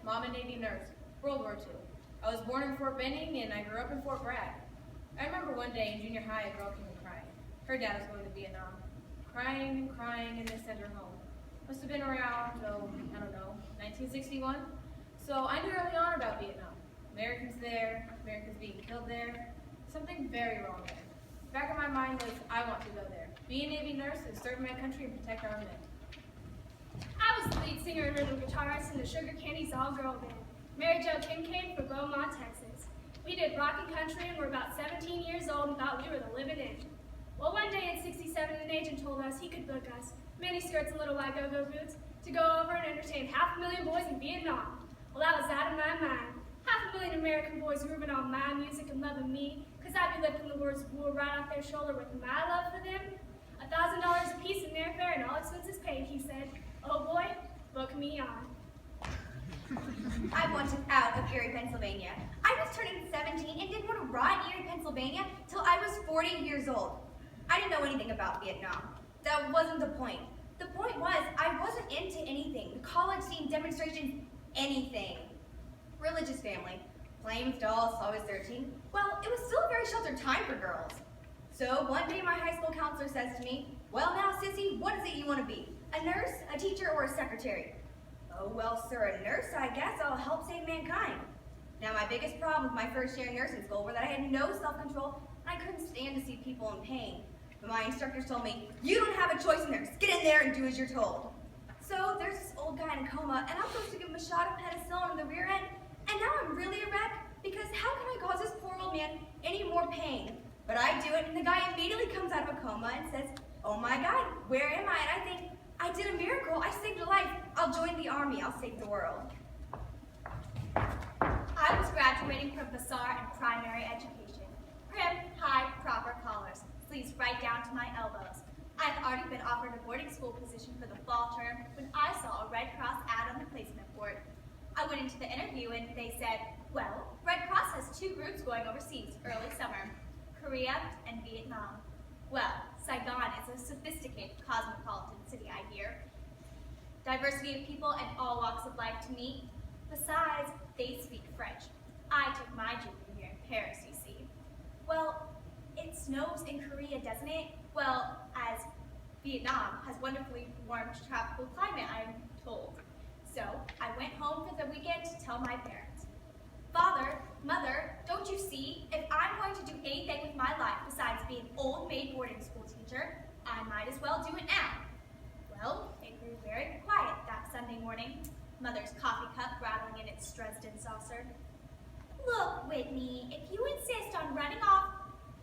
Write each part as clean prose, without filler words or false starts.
Mom a Navy nurse, World War II. I was born in Fort Benning and I grew up in Fort Bragg. I remember one day in junior high, a girl came in crying. Her dad was going to Vietnam. Crying and crying, and they sent her home. Must have been around, I don't know, 1961. So I knew early on about Vietnam. Americans there, Americans being killed there. Something very wrong there. Back in my mind was, I want to go there. Be a Navy nurse and serve my country and protect our men. I was the lead singer and rhythm guitarist in the Sugar Candy's all-girl band, Mary Jo Kincaid for Beaumont, Texas. We did rock and country and were about 17 years old and thought we were the living end. Well, one day at 67, an agent told us he could book us, miniskirts and little white go-go boots, to go over and entertain 500,000 boys in Vietnam. Well, that was out of my mind. 500,000 American boys grooving on my music and loving me, because I'd be lifting the words of war right off their shoulder with my love for them. $1,000 a piece in airfare and all expenses paid, he said. Oh boy, book me on. I wanted out of Erie, Pennsylvania. I was turning 17 and didn't want to ride Erie, Pennsylvania till I was 40 years old. I didn't know anything about Vietnam. That wasn't the point. The point was I wasn't into anything. The college scene, demonstrations, anything. Religious family. Playing with dolls till I was 13. Well, it was still a very sheltered time for girls. So one day my high school counselor says to me, "Well now, sissy, what is it you want to be? A nurse, a teacher, or a secretary?" "Oh, well, sir, a nurse, I guess I'll help save mankind." Now, my biggest problem with my first year in nursing school was that I had no self-control and I couldn't stand to see people in pain. But my instructors told me, "You don't have a choice in there. Just get in there and do as you're told." So there's this old guy in a coma, and I'm supposed to give him a shot of penicillin in the rear end, and now I'm really a wreck because how can I cause this poor old man any more pain? But I do it, and the guy immediately comes out of a coma and says, "Oh my God, where am I?" And I think, I did a miracle. I saved a life. I'll join the army. I'll save the world. I was graduating from Bazaar and primary education. Prim, high, proper collars, sleeves right down to my elbows. I'd already been offered a boarding school position for the fall term when I saw a Red Cross ad on the placement board. I went into the interview and they said, "Well, Red Cross has 2 groups going overseas early summer, Korea and Vietnam." Well, Saigon is a sophisticated cosmopolitan city, I hear. Diversity of people and all walks of life to meet. Besides, they speak French. I took my junior year in Paris, you see. Well, it snows in Korea, doesn't it? Well, as Vietnam has wonderfully warm tropical climate, I'm told. So I went home for the weekend to tell my parents. "Father, Mother, don't you see, if I'm going to do anything with my life besides being old maid boarding school teacher, I might as well do it now." Well, it grew very quiet that Sunday morning, Mother's coffee cup rattling in its Dresden saucer. "Look, Whitney, if you insist on running off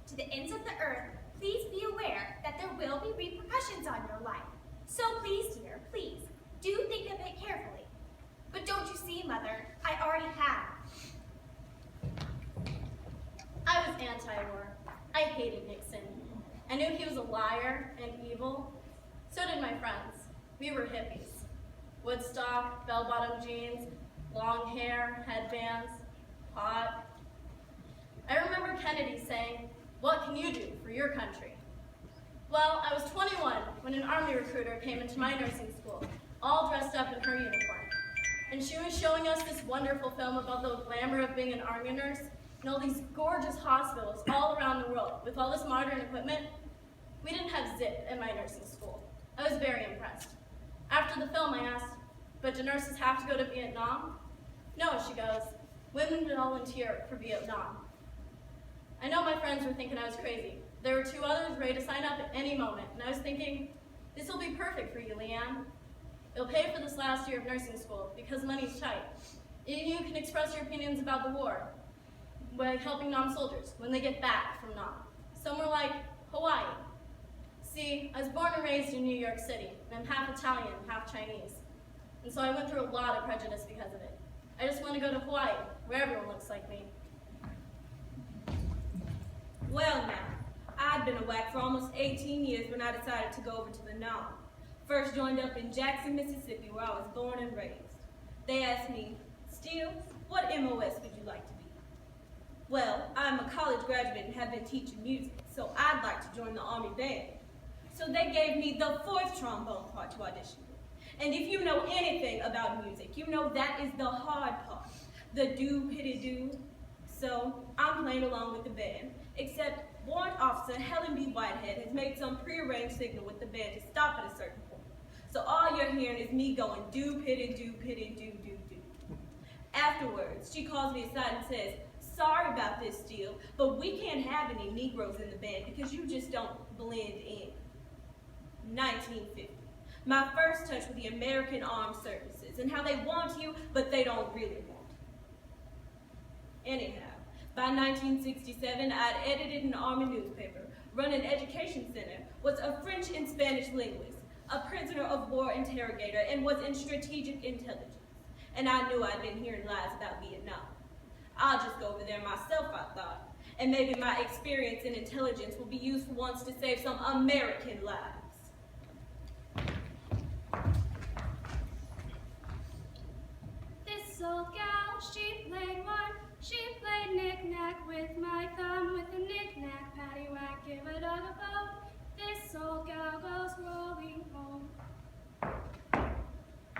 to the ends of the earth, please be aware that there will be repercussions on your life. So please, dear, please, do think of it carefully." "But don't you see, Mother, I already have." I was anti-war. I hated Nixon. I knew he was a liar and evil. So did my friends. We were hippies. Woodstock, bell-bottom jeans, long hair, headbands, pot. I remember Kennedy saying, "What can you do for your country?" Well, I was 21 when an army recruiter came into my nursing school, all dressed up in her uniform. And she was showing us this wonderful film about the glamour of being an army nurse and all these gorgeous hospitals all around the world with all this modern equipment. We didn't have zip at my nursing school. I was very impressed. After the film, I asked, "But do nurses have to go to Vietnam?" "No," she goes, "women volunteer for Vietnam." I know my friends were thinking I was crazy. There were 2 others ready to sign up at any moment, and I was thinking, this will be perfect for you, Leanne. It'll pay for this last year of nursing school because money's tight. And you can express your opinions about the war by helping non-soldiers when they get back from Nam. Somewhere like Hawaii. See, I was born and raised in New York City, and I'm half Italian, half Chinese. And so I went through a lot of prejudice because of it. I just want to go to Hawaii, where everyone looks like me. Well now, I'd been a WAC for almost 18 years when I decided to go over to the Nam. First joined up in Jackson, Mississippi, where I was born and raised. They asked me, "Still, what MOS would you like to be?" Well, I'm a college graduate and have been teaching music, so I'd like to join the Army Band. So they gave me the 4th trombone part to audition with. And if you know anything about music, you know that is the hard part, the do-pity-do. So I'm playing along with the band, except Warrant Officer Helen B. Whitehead has made some prearranged signal with the band to stop at a certain point. So all you're hearing is me going do-pity-do-pity-do-do-do. Afterwards, she calls me aside and says, "Sorry about this, Steele, but we can't have any Negroes in the band because you just don't blend in." 1950. My first touch with the American Armed Services and how they want you, but they don't really want you. Anyhow, by 1967, I'd edited an Army newspaper, run an education center, was a French and Spanish linguist, a prisoner of war interrogator, and was in strategic intelligence. And I knew I'd been hearing lies about Vietnam. I'll just go over there myself, I thought, and maybe my experience in intelligence will be used for once to save some American lives. This old gal, she played one. She played knick-knack with my thumb, with a knick-knack, paddywhack, give a dog a bone. This old gal goes rolling home.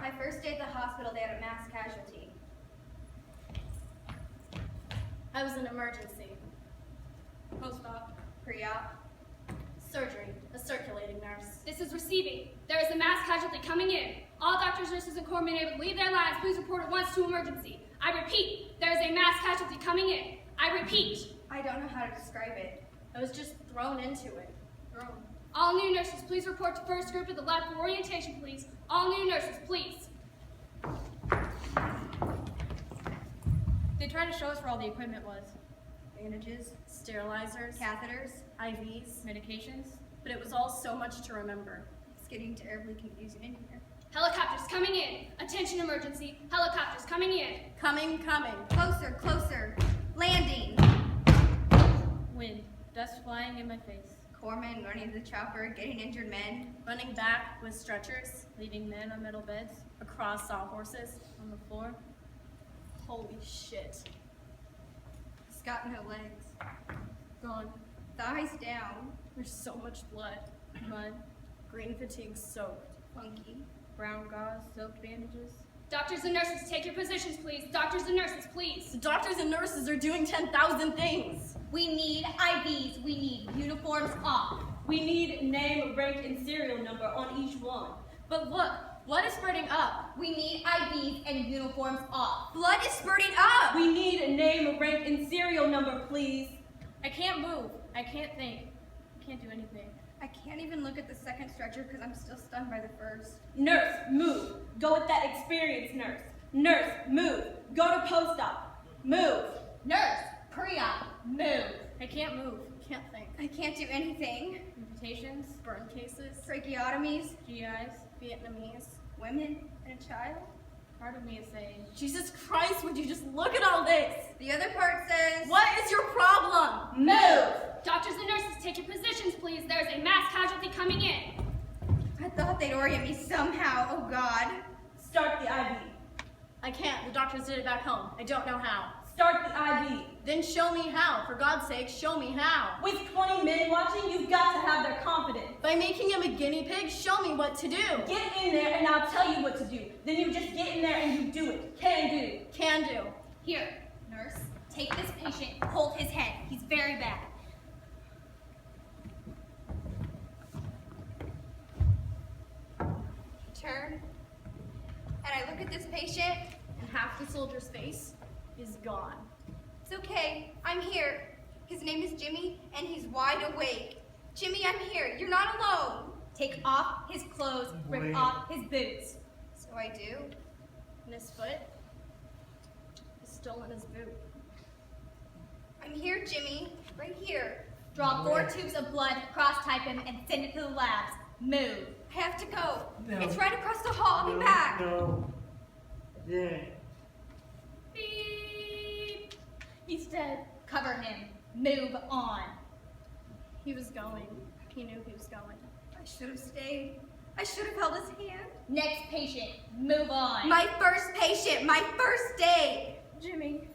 My first day at the hospital, they had a mass casualty. I was an emergency. Post-op. Pre-op. Surgery. A circulating nurse. This is receiving. There is a mass casualty coming in. All doctors, nurses, and corpsmen able to leave their lines. Please report at once to emergency. I repeat, there is a mass casualty coming in. I repeat. I don't know how to describe it. I was just thrown into it. All new nurses, please report to first group at the lab for orientation, please. All new nurses, please. They tried to show us where all the equipment was. Bandages, Sterilizers. catheters. IVs. Medications. But it was all so much to remember. It's getting terribly confusing in here. Helicopters coming in. Attention emergency. Helicopters coming in. Coming. Closer, closer. Landing. Wind. Dust flying in my face. Corpsmen running to the chopper, getting injured men. Running back with stretchers. Leaving men on metal beds. Across sawhorses. On the floor. Holy shit. He's got no legs. Gone. Thighs down. There's so much blood. Mud. Green fatigue soaked. Funky. Brown gauze. Soaked bandages. Doctors and nurses, take your positions, please. Doctors and nurses, please. The doctors and nurses are doing 10,000 things. We need IVs. We need uniforms off. We need name, rank, and serial number on each one. But look, blood is spreading up. We need IVs and uniforms off. Blood is spurting up. We need name, rank, and serial number, please. I can't move. I can't think. I can't do anything. I can't even look at the second stretcher because I'm still stunned by the first. Nurse, move. Go with that experienced nurse. Nurse, move. Go to post-op. Move. Nurse, pre-op, move. I can't move. Can't think. I can't do anything. Amputations. Burn cases. Tracheotomies, GIs. Vietnamese. women, and a child. Part of me is saying, Jesus Christ, would you just look at all this? The other part says, What is your problem? move. Doctors and nurses, take your positions, please. There's a mass casualty coming in. I thought they'd orient me somehow. Oh God. Start the IV. I can't. The doctors did it back home. I don't know how. Start the IV. Then show me how. For God's sake, show me how. With 20 men watching, you've got to have their confidence. By making him a guinea pig, show me what to do. Get in there and I'll tell you what to do. Then you just get in there and you do it. Can do. Can do. Here, nurse, take this patient, hold his head. He's very bad. Turn, and I look at this patient. And half the soldier's face is gone. It's okay, I'm here. His name is Jimmy, and he's wide awake. Jimmy, I'm here. You're not alone. Take off his clothes, rip off his boots. So I do. And his foot is still in his boot. I'm here, Jimmy. Right here. Draw 4 tubes of blood, cross-type him, and send it to the labs. Move. I have to go. No. It's right across the hall. I'll be back. No. Yeah. Beep. He's dead. Cover him. Move on. He was going. He knew he was going. I should have stayed. I should have held his hand. Next patient. Move on. My first patient. My first day. Jimmy.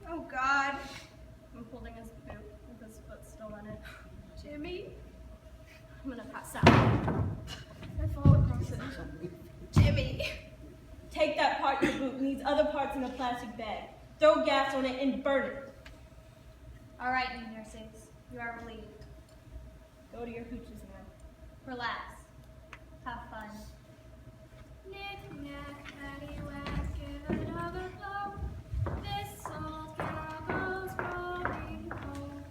Oh, God. I'm holding his boot with his foot still in it. Jimmy. I'm gonna pass out. I fall across it. Jimmy. Take that part in the boot and these other parts in a plastic bag. Throw gas on it and burn it. All right, you nurses, you are relieved. Go to your hooches now. Relax. Have fun. Knick-knack, paddywhack, give another blow. This old cow goes rolling home.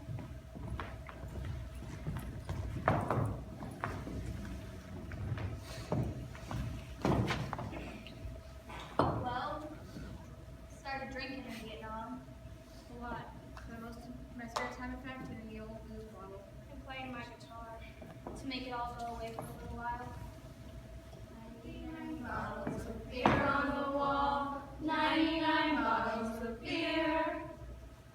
Well, started drinking in Vietnam. A lot. For most of my spare time, in fact, in the old blue bottle. And playing my guitar. To make it all go away for a little while. 99 bottles of beer on the wall. 99 bottles of beer.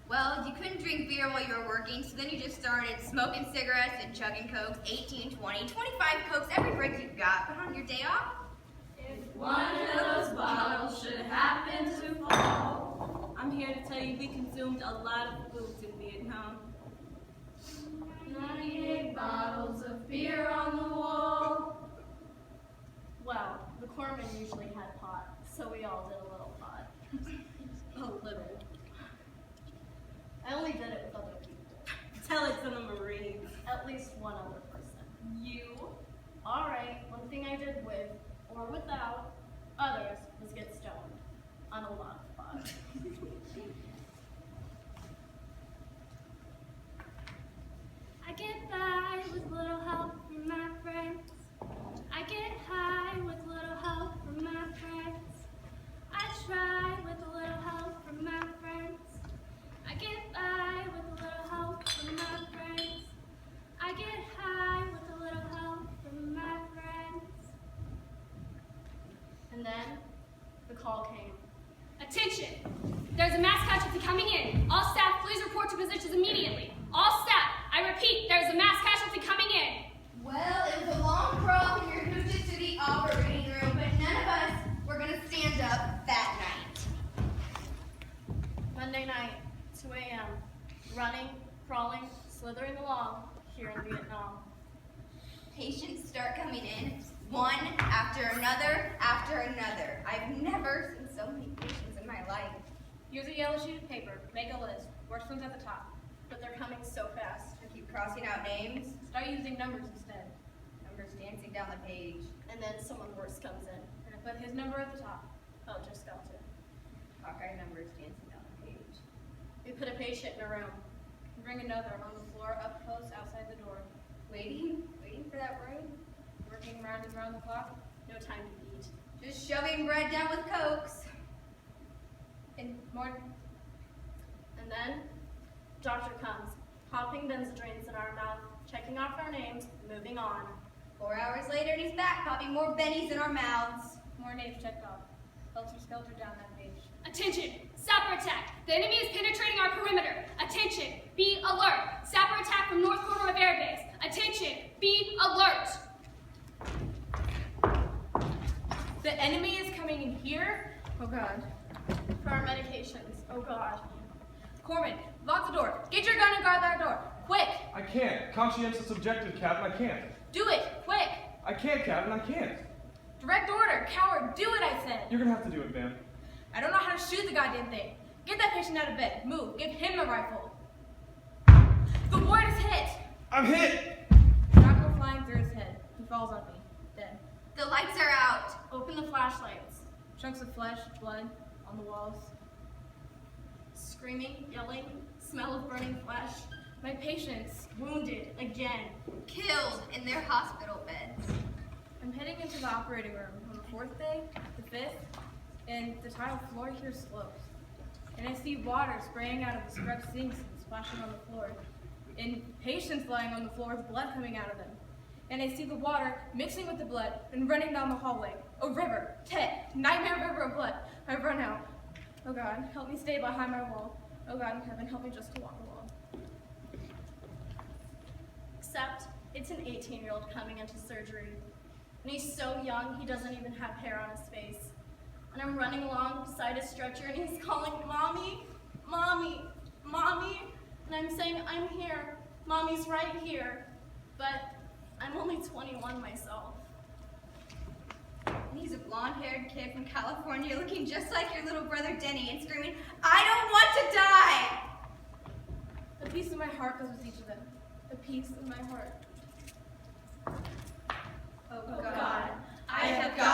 Well, you couldn't drink beer while you were working, so then you just started smoking cigarettes and chugging cokes, 18, 20, 25 cokes every break you got. But on your day off, If one of those bottles should happen to fall. I'm here to tell you we consumed a lot of foods in Vietnam. 98 bottles of beer on the wall. Well, the corpsman usually had pot, so we all did a little pot. A little. I only did it with other people. Tell it to the Marines. At least one other person. You? Alright, one thing I did with, or without, others was get stoned. On a lot of pot. I get by with little help from my friends. I get high with little help from my friends. I try with a little help from my friends. I get by with a little help from my friends. I get high with a little help from my friends. And then, the call came. Attention! There's a mass casualty coming in. All staff, please report to positions immediately. All staff, I repeat, there's a mass casualty coming in. well, it was a long crawl from your hooches to the operating room, but none of us were going to stand up that night. Monday night, 2 a.m. Running, crawling, slithering along here in Vietnam. Patients start coming in, one after another after another. I've never seen so many patients in my life. Here's a yellow sheet of paper. Make a list. Worst one's at the top. But they're coming so fast. I keep crossing out names, Start using numbers instead. numbers dancing down the page. And then someone worse comes in. And I put his number at the top. Oh, just got to. Hawkeye numbers dancing down the page. We put a patient in a room. Bring another on the floor, up close, outside the door. Waiting for that room. Working round and round the clock. No time to eat. Just shoving bread down with cokes. And more. And then, doctor comes, popping Benzodrines in our mouth, checking off our names, moving on. 4 hours later, and he's back, popping more bennies in our mouths. More names checked off. Helter Skelter down that page. Attention! Sapper attack! The enemy is penetrating our perimeter. Attention! Be alert! Sapper attack from north corner of air base. Attention! Be alert! The enemy is coming in here. Oh God. For our medications. Oh God. Corman, lock the door. Get your gun and guard that door. Quick! I can't. Conscientious objective, Captain. I can't. Do it! Quick! I can't, Captain. I can't. Direct order! Coward! Do it, I said! You're gonna have to do it, ma'am. I don't know how to shoot the goddamn thing. Get that patient out of bed. Move. Give him the rifle. The ward is hit! I'm hit! Shrapnel flying through his head. He falls on me. Dead. The lights are out. Open the flashlights. Chunks of flesh, blood, on the walls. Screaming, yelling, smell of burning flesh. My patients. Wounded, again. Killed in their hospital beds. I'm heading into the operating room on the 4th day, the 5th, and the tile floor here slopes. And I see water spraying out of the scrub sinks and splashing on the floor. And patients lying on the floor with blood coming out of them. And I see the water mixing with the blood and running down the hallway. A river, Tet, nightmare river of blood. I run out. Oh God, help me stay behind my wall. Oh God in heaven, help me just to walk along. Except, it's an 18-year-old coming into surgery. And he's so young, he doesn't even have hair on his face. And I'm running along beside his stretcher, and he's calling, Mommy, Mommy, Mommy. And I'm saying, I'm here. Mommy's right here. But I'm only 21 myself. And he's a blonde-haired kid from California looking just like your little brother Denny and screaming, I don't want to die! The piece of my heart goes with each of them. The piece of my heart. Oh Oh God, God, I have got